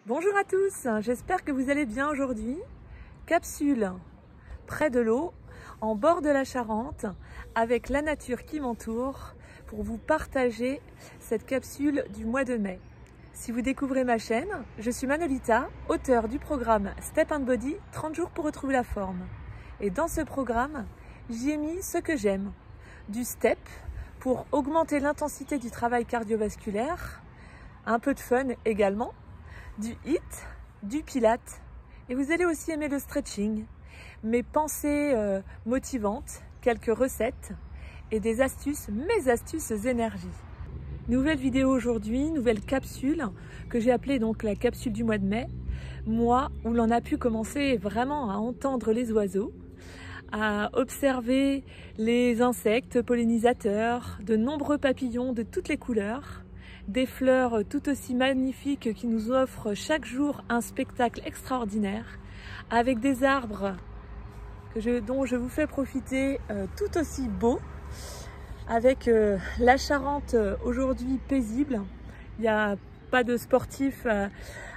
Bonjour à tous, j'espère que vous allez bien aujourd'hui. Capsule près de l'eau, en bord de la Charente, avec la nature qui m'entoure, pour vous partager cette capsule du mois de mai. Si vous découvrez ma chaîne, je suis Manolita, auteure du programme Step and Body, 30 jours pour retrouver la forme. Et dans ce programme, j'y ai mis ce que j'aime. Du step pour augmenter l'intensité du travail cardiovasculaire, un peu de fun également, du HIIT, du Pilates, et vous allez aussi aimer le stretching, mes pensées motivantes, quelques recettes et des astuces, mes astuces énergie. Nouvelle vidéo aujourd'hui, nouvelle capsule que j'ai appelée donc la capsule du mois de mai, mois où l'on a pu commencer vraiment à entendre les oiseaux, à observer les insectes pollinisateurs, de nombreux papillons de toutes les couleurs, des fleurs tout aussi magnifiques qui nous offrent chaque jour un spectacle extraordinaire, avec des arbres dont je vous fais profiter tout aussi beaux, avec la Charente aujourd'hui paisible. Il n'y a pas de sportifs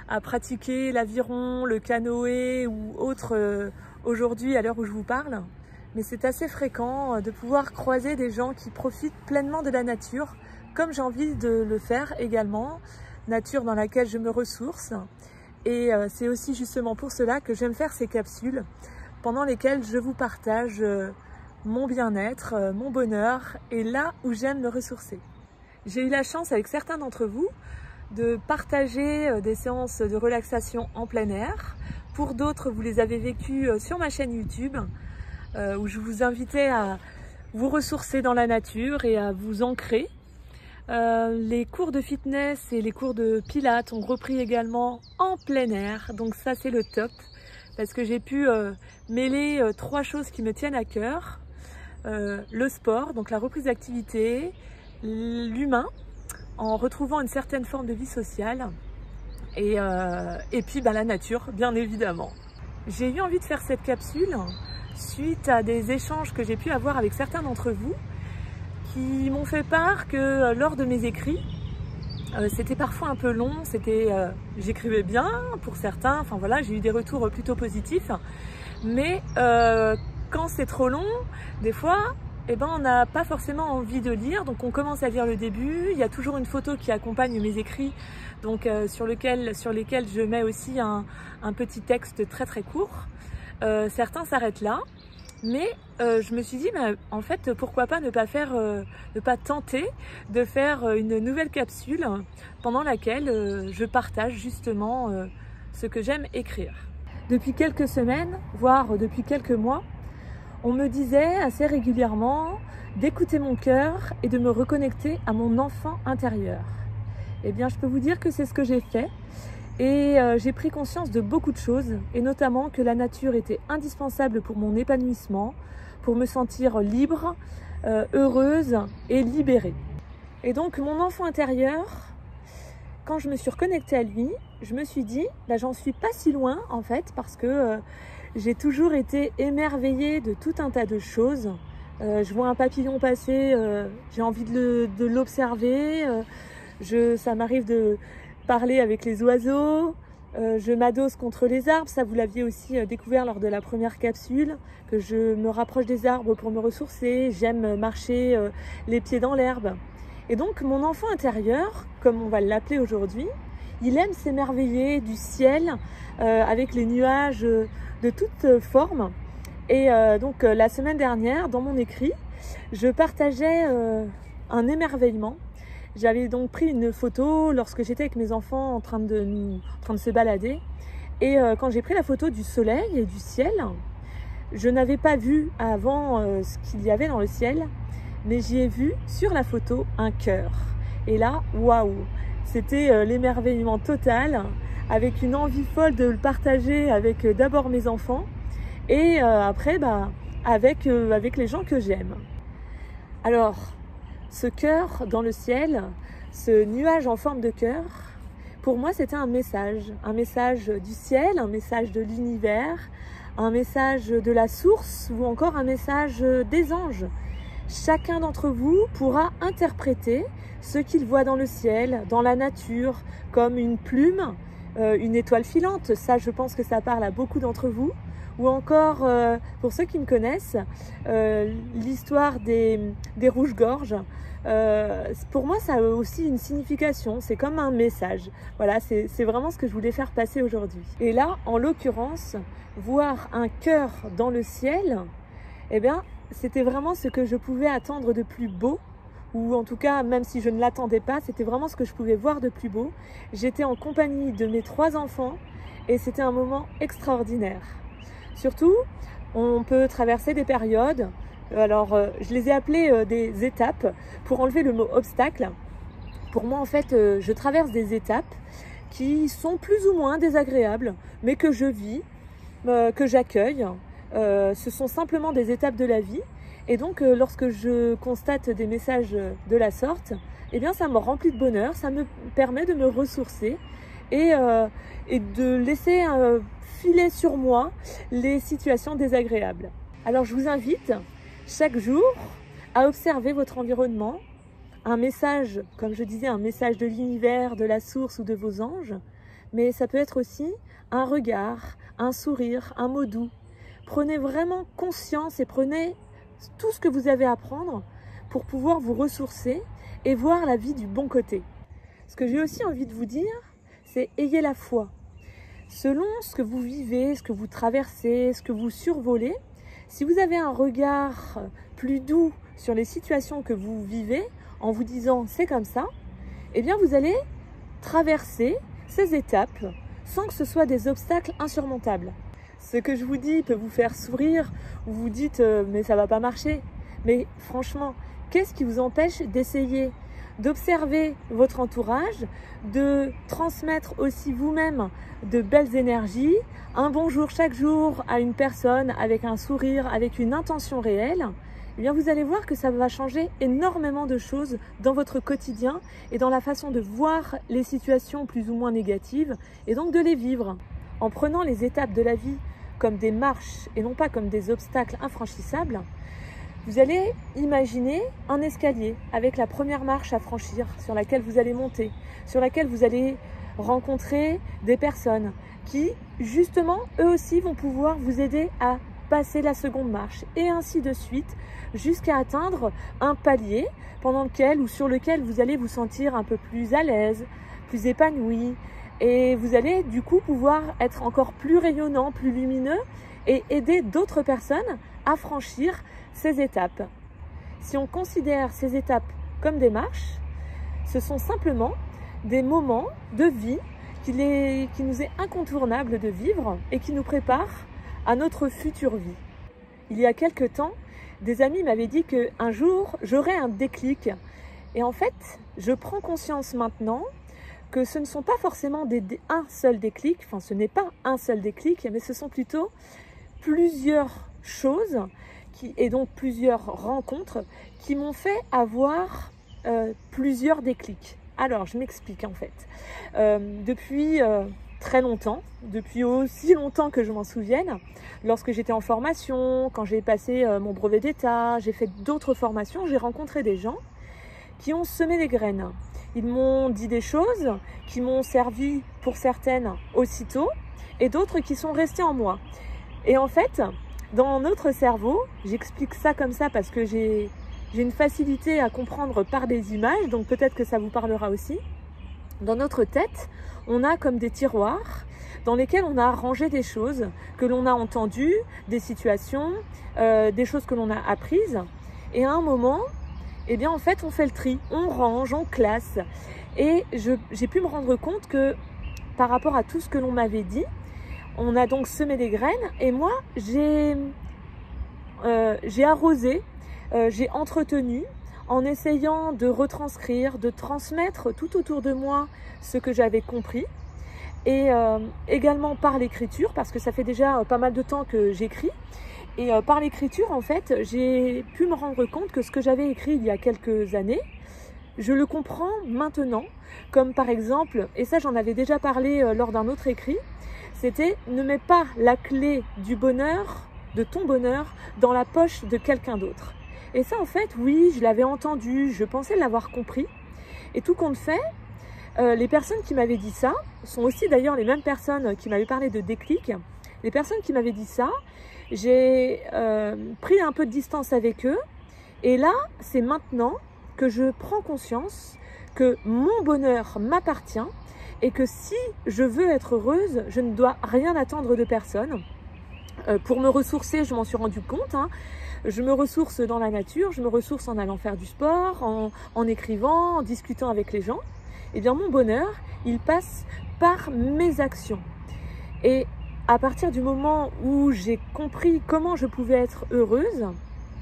à pratiquer l'aviron, le canoë ou autre aujourd'hui à l'heure où je vous parle, mais c'est assez fréquent de pouvoir croiser des gens qui profitent pleinement de la nature, comme j'ai envie de le faire également, nature dans laquelle je me ressource. Et c'est aussi justement pour cela que j'aime faire ces capsules pendant lesquelles je vous partage mon bien-être, mon bonheur et là où j'aime me ressourcer. J'ai eu la chance avec certains d'entre vous de partager des séances de relaxation en plein air. Pour d'autres, vous les avez vécues sur ma chaîne YouTube où je vous invitais à vous ressourcer dans la nature et à vous ancrer. Les cours de fitness et les cours de pilates ont repris également en plein air, donc ça c'est le top parce que j'ai pu mêler trois choses qui me tiennent à cœur: le sport, donc la reprise d'activité, l'humain en retrouvant une certaine forme de vie sociale et puis la nature bien évidemment. J'ai eu envie de faire cette capsule suite à des échanges que j'ai pu avoir avec certains d'entre vous qui m'ont fait part que lors de mes écrits, c'était parfois un peu long, j'écrivais bien pour certains, enfin voilà, j'ai eu des retours plutôt positifs, mais quand c'est trop long, des fois, on n'a pas forcément envie de lire, donc on commence à lire le début, il y a toujours une photo qui accompagne mes écrits, donc sur lesquels je mets aussi un petit texte très très court. Certains s'arrêtent là. Mais je me suis dit, en fait, pourquoi pas ne pas tenter de faire une nouvelle capsule pendant laquelle je partage justement ce que j'aime écrire. Depuis quelques semaines, voire depuis quelques mois, on me disait assez régulièrement d'écouter mon cœur et de me reconnecter à mon enfant intérieur. Eh bien, je peux vous dire que c'est ce que j'ai fait. Et j'ai pris conscience de beaucoup de choses, et notamment que la nature était indispensable pour mon épanouissement, pour me sentir libre, heureuse et libérée. Et donc mon enfant intérieur, quand je me suis reconnectée à lui, je me suis dit, j'en suis pas si loin en fait, parce que j'ai toujours été émerveillée de tout un tas de choses. Je vois un papillon passer, j'ai envie de l'observer, ça m'arrive de parler avec les oiseaux, je m'adosse contre les arbres, ça vous l'aviez aussi découvert lors de la première capsule, que je me rapproche des arbres pour me ressourcer, j'aime marcher les pieds dans l'herbe. Et donc mon enfant intérieur, comme on va l'appeler aujourd'hui, il aime s'émerveiller du ciel avec les nuages de toutes formes. Et donc la semaine dernière, dans mon écrit, je partageais un émerveillement. J'avais donc pris une photo lorsque j'étais avec mes enfants en train de se balader. Et quand j'ai pris la photo du soleil et du ciel, je n'avais pas vu avant ce qu'il y avait dans le ciel, mais j'y ai vu sur la photo un cœur. Et là, waouh, c'était l'émerveillement total, avec une envie folle de le partager avec d'abord mes enfants et après avec les gens que j'aime. Alors, ce cœur dans le ciel, ce nuage en forme de cœur, pour moi c'était un message du ciel, un message de l'univers, un message de la source ou encore un message des anges. Chacun d'entre vous pourra interpréter ce qu'il voit dans le ciel, dans la nature, comme une plume, une étoile filante, ça je pense que ça parle à beaucoup d'entre vous. Ou encore, pour ceux qui me connaissent, l'histoire des rouges-gorges. Pour moi, ça a aussi une signification, c'est comme un message. Voilà, c'est vraiment ce que je voulais faire passer aujourd'hui. Et là, en l'occurrence, voir un cœur dans le ciel, eh bien, c'était vraiment ce que je pouvais attendre de plus beau, ou en tout cas, même si je ne l'attendais pas, c'était vraiment ce que je pouvais voir de plus beau. J'étais en compagnie de mes 3 enfants et c'était un moment extraordinaire. Surtout, on peut traverser des périodes. Alors, je les ai appelées des étapes pour enlever le mot obstacle. Pour moi, en fait, je traverse des étapes qui sont plus ou moins désagréables, mais que je vis, que j'accueille. Ce sont simplement des étapes de la vie. Et donc, lorsque je constate des messages de la sorte, eh bien, ça me remplit de bonheur, ça me permet de me ressourcer et de laisser filer sur moi les situations désagréables. Alors, je vous invite chaque jour à observer votre environnement, un message, comme je disais, un message de l'univers, de la source ou de vos anges, mais ça peut être aussi un regard, un sourire, un mot doux. Prenez vraiment conscience et prenez tout ce que vous avez à prendre pour pouvoir vous ressourcer et voir la vie du bon côté. Ce que j'ai aussi envie de vous dire, c'est ayez la foi. Selon ce que vous vivez, ce que vous traversez, ce que vous survolez, si vous avez un regard plus doux sur les situations que vous vivez, en vous disant c'est comme ça, eh bien vous allez traverser ces étapes sans que ce soit des obstacles insurmontables. Ce que je vous dis peut vous faire sourire, ou vous dites mais ça va pas marcher. Mais franchement, qu'est-ce qui vous empêche d'essayer d'observer votre entourage, de transmettre aussi vous-même de belles énergies, un bonjour chaque jour à une personne avec un sourire, avec une intention réelle, eh bien vous allez voir que ça va changer énormément de choses dans votre quotidien et dans la façon de voir les situations plus ou moins négatives et donc de les vivre. En prenant les étapes de la vie comme des marches et non pas comme des obstacles infranchissables, vous allez imaginer un escalier avec la première marche à franchir sur laquelle vous allez monter, sur laquelle vous allez rencontrer des personnes qui, justement, eux aussi vont pouvoir vous aider à passer la seconde marche et ainsi de suite jusqu'à atteindre un palier pendant lequel ou sur lequel vous allez vous sentir un peu plus à l'aise, plus épanoui et vous allez du coup pouvoir être encore plus rayonnant, plus lumineux et aider d'autres personnes à franchir ces étapes. Si on considère ces étapes comme des marches, ce sont simplement des moments de vie qui nous est incontournable de vivre et qui nous préparent à notre future vie. Il y a quelque temps, des amis m'avaient dit qu'un jour, j'aurais un déclic. Et en fait, je prends conscience maintenant que ce ne sont pas forcément un seul déclic, enfin ce n'est pas un seul déclic, mais ce sont plutôt plusieurs choses et donc plusieurs rencontres qui m'ont fait avoir plusieurs déclics. Alors, je m'explique en fait. Depuis très longtemps, depuis aussi longtemps que je m'en souvienne, lorsque j'étais en formation, quand j'ai passé mon brevet d'État, j'ai fait d'autres formations, j'ai rencontré des gens qui ont semé des graines. Ils m'ont dit des choses qui m'ont servi pour certaines aussitôt et d'autres qui sont restées en moi. Et en fait, dans notre cerveau, j'explique ça comme ça parce que j'ai une facilité à comprendre par des images, donc peut-être que ça vous parlera aussi. Dans notre tête, on a comme des tiroirs dans lesquels on a rangé des choses que l'on a entendues, des situations, des choses que l'on a apprises. Et à un moment, eh bien en fait, on fait le tri, on range, on classe. Et j'ai pu me rendre compte que par rapport à tout ce que l'on m'avait dit, on a donc semé des graines et moi, j'ai arrosé, j'ai entretenu en essayant de retranscrire, de transmettre tout autour de moi ce que j'avais compris et également par l'écriture parce que ça fait déjà pas mal de temps que j'écris et par l'écriture en fait j'ai pu me rendre compte que ce que j'avais écrit il y a quelques années, je le comprends maintenant comme par exemple, et ça j'en avais déjà parlé lors d'un autre écrit, c'était ne mets pas la clé du bonheur, de ton bonheur, dans la poche de quelqu'un d'autre. Et ça, en fait, oui, je l'avais entendu, je pensais l'avoir compris. Et tout compte fait, Les personnes qui m'avaient dit ça sont aussi d'ailleurs les mêmes personnes qui m'avaient parlé de déclic. Les personnes qui m'avaient dit ça, j'ai pris un peu de distance avec eux. Et là, c'est maintenant que je prends conscience que mon bonheur m'appartient et que si je veux être heureuse, je ne dois rien attendre de personne. Pour me ressourcer, je m'en suis rendu compte, hein. Je me ressource dans la nature, je me ressource en allant faire du sport, en écrivant, en discutant avec les gens. Eh bien, mon bonheur, il passe par mes actions. Et à partir du moment où j'ai compris comment je pouvais être heureuse,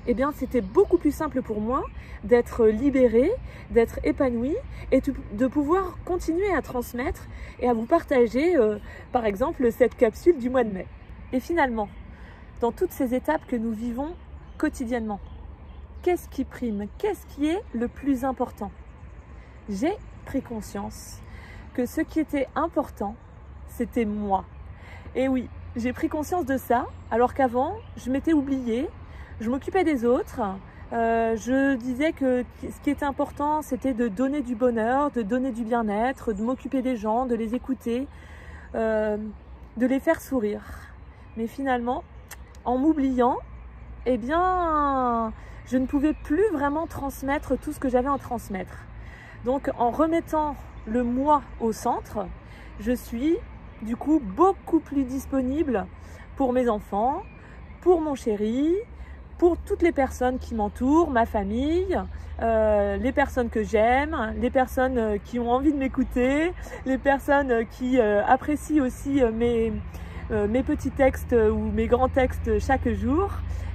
eh bien, c'était beaucoup plus simple pour moi d'être libérée, d'être épanouie et de pouvoir continuer à transmettre et à vous partager, par exemple, cette capsule du mois de mai. Et finalement, dans toutes ces étapes que nous vivons quotidiennement, qu'est-ce qui prime? Qu'est-ce qui est le plus important? J'ai pris conscience que ce qui était important, c'était moi. Et oui, j'ai pris conscience de ça, alors qu'avant, je m'étais oubliée, je m'occupais des autres, je disais que ce qui était important, c'était de donner du bonheur, de donner du bien-être, de m'occuper des gens, de les écouter, de les faire sourire. Mais finalement, en m'oubliant, eh bien, je ne pouvais plus vraiment transmettre tout ce que j'avais à en transmettre. Donc, en remettant le moi au centre, je suis du coup beaucoup plus disponible pour mes enfants, pour mon chéri, pour toutes les personnes qui m'entourent, ma famille, les personnes que j'aime, les personnes qui ont envie de m'écouter, les personnes qui apprécient aussi mes petits textes ou mes grands textes chaque jour.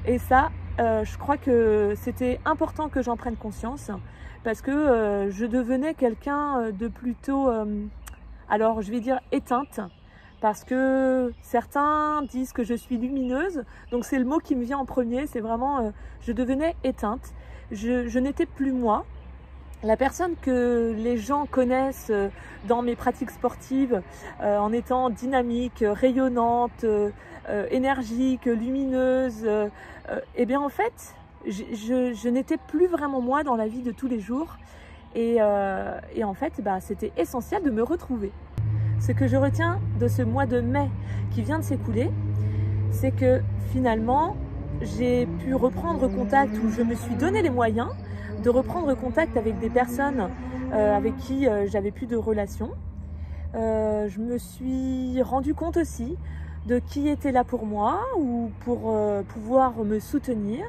Et ça, je crois que c'était important que j'en prenne conscience parce que je devenais quelqu'un de plutôt, alors je vais dire éteinte, parce que certains disent que je suis lumineuse, donc c'est le mot qui me vient en premier, c'est vraiment, je devenais éteinte, je n'étais plus moi. La personne que les gens connaissent dans mes pratiques sportives en étant dynamique, rayonnante, énergique, lumineuse, eh bien en fait, je n'étais plus vraiment moi dans la vie de tous les jours et en fait, bah, c'était essentiel de me retrouver. Ce que je retiens de ce mois de mai qui vient de s'écouler, c'est que finalement, j'ai pu reprendre contact, ou je me suis donné les moyens de reprendre contact avec des personnes avec qui j'avais plus de relations. Je me suis rendu compte aussi de qui était là pour moi ou pour pouvoir me soutenir,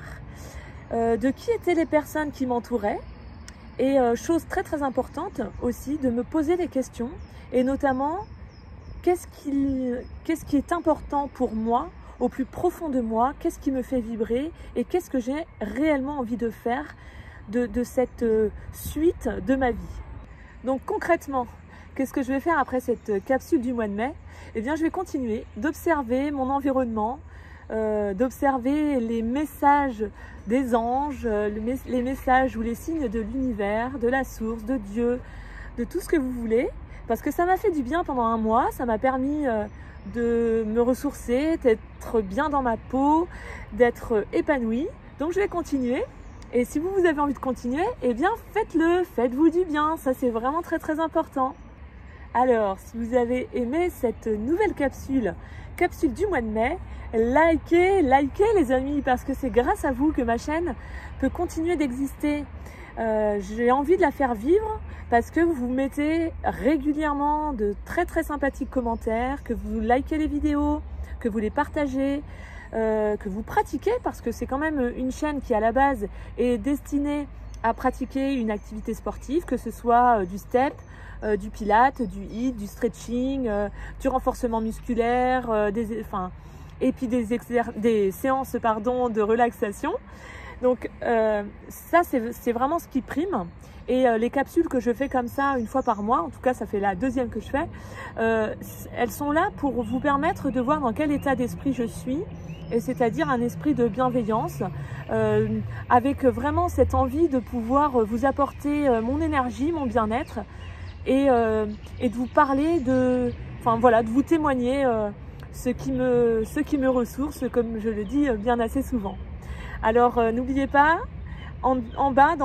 de qui étaient les personnes qui m'entouraient et chose très très importante aussi, de me poser des questions et notamment qu'est-ce qui est important pour moi au plus profond de moi, qu'est-ce qui me fait vibrer et qu'est-ce que j'ai réellement envie de faire de cette suite de ma vie. Donc concrètement, qu'est-ce que je vais faire après cette capsule du mois de mai? Eh bien, je vais continuer d'observer mon environnement, d'observer les messages des anges, les messages ou les signes de l'univers, de la source, de Dieu, de tout ce que vous voulez, parce que ça m'a fait du bien pendant un mois, ça m'a permis de me ressourcer, d'être bien dans ma peau, d'être épanouie. Donc je vais continuer. Et si vous avez envie de continuer, eh bien faites-le, faites-vous du bien, ça c'est vraiment très très important. Alors, si vous avez aimé cette nouvelle capsule du mois de mai, likez les amis, parce que c'est grâce à vous que ma chaîne peut continuer d'exister. J'ai envie de la faire vivre parce que vous mettez régulièrement de très très sympathiques commentaires, que vous likez les vidéos, que vous les partagez, que vous pratiquez, parce que c'est quand même une chaîne qui à la base est destinée à pratiquer une activité sportive, que ce soit du step, du pilate, du HIIT, du stretching, du renforcement musculaire, et puis des séances de relaxation. Donc ça c'est vraiment ce qui prime. Et les capsules que je fais comme ça une fois par mois, en tout cas ça fait la deuxième que je fais, elles sont là pour vous permettre de voir dans quel état d'esprit je suis, et c'est-à-dire un esprit de bienveillance, avec vraiment cette envie de pouvoir vous apporter mon énergie, mon bien-être, et de vous parler de vous témoigner ce qui me ressource, comme je le dis bien assez souvent. Alors n'oubliez pas, en bas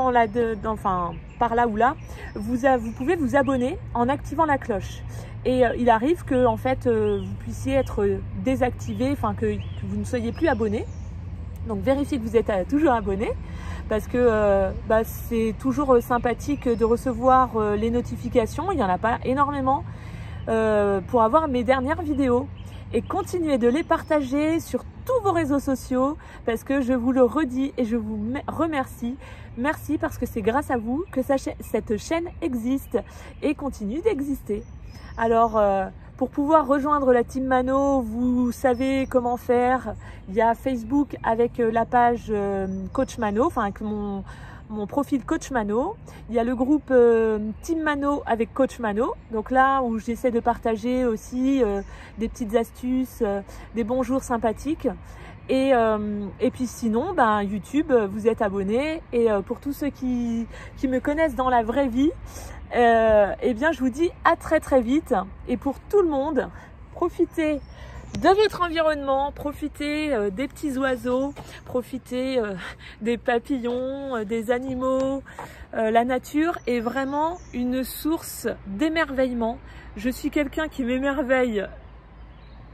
par là ou là, vous pouvez vous abonner en activant la cloche. Et il arrive que en fait, vous puissiez être désactivé, enfin que vous ne soyez plus abonné. Donc vérifiez que vous êtes toujours abonné, parce que c'est toujours sympathique de recevoir les notifications. Il n'y en a pas énormément pour avoir mes dernières vidéos. Et continuez de les partager sur tous vos réseaux sociaux, parce que je vous le redis et je vous remercie. Merci, parce que c'est grâce à vous que cette chaîne existe et continue d'exister. Alors, pour pouvoir rejoindre la Team Mano, vous savez comment faire. Il y a Facebook avec la page Coach Mano, enfin avec mon profil Coach Mano. Il y a le groupe Team Mano avec Coach Mano. Donc là où j'essaie de partager aussi des petites astuces, des bonjours sympathiques. Et puis sinon, YouTube, vous êtes abonnés. Et pour tous ceux qui me connaissent dans la vraie vie, eh bien je vous dis à très très vite. Et pour tout le monde, profitez de votre environnement, profitez des petits oiseaux, profitez des papillons, des animaux. La nature est vraiment une source d'émerveillement. Je suis quelqu'un qui m'émerveille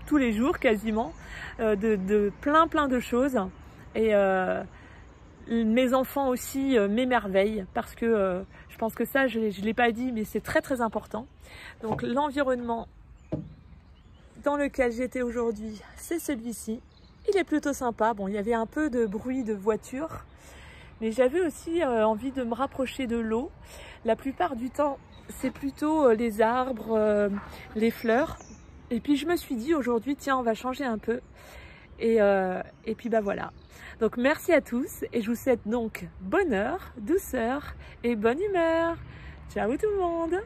tous les jours quasiment, de plein de choses. Et mes enfants aussi m'émerveillent, parce que je pense que ça, je ne l'ai pas dit, mais c'est très très important. Donc l'environnement dans lequel j'étais aujourd'hui, c'est celui-ci. Il est plutôt sympa. Bon, il y avait un peu de bruit de voiture, mais j'avais aussi envie de me rapprocher de l'eau. La plupart du temps, c'est plutôt les arbres, les fleurs. Et puis je me suis dit aujourd'hui, tiens, on va changer un peu. Et puis voilà. Donc merci à tous, et je vous souhaite donc bonheur, douceur et bonne humeur. Ciao tout le monde!